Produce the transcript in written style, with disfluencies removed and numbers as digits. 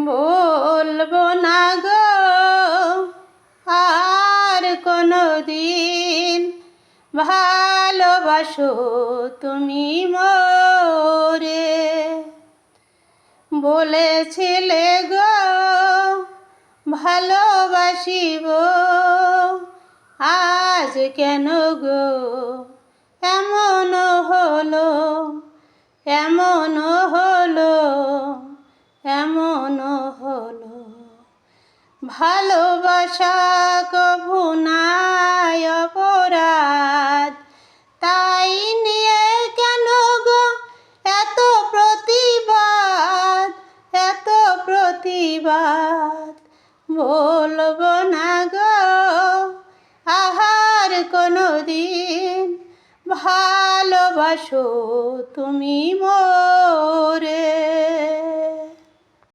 বলবো না গো আর কোনো দিন, ভালোবাসো তুমি মোরে। বলেছিলে গো ভালোবাসিব, আজ কেন গো এমন হলো, এমন হলো, এমন হলো। ভালোবাসা কভু নাই অপরাধ, তাই নিয়ে কেন গো এত প্রতিবাদ, এত প্রতিবাদ। বলবো না গো আহার কোনো দিন, ভালোবাসো তুমি মোরে।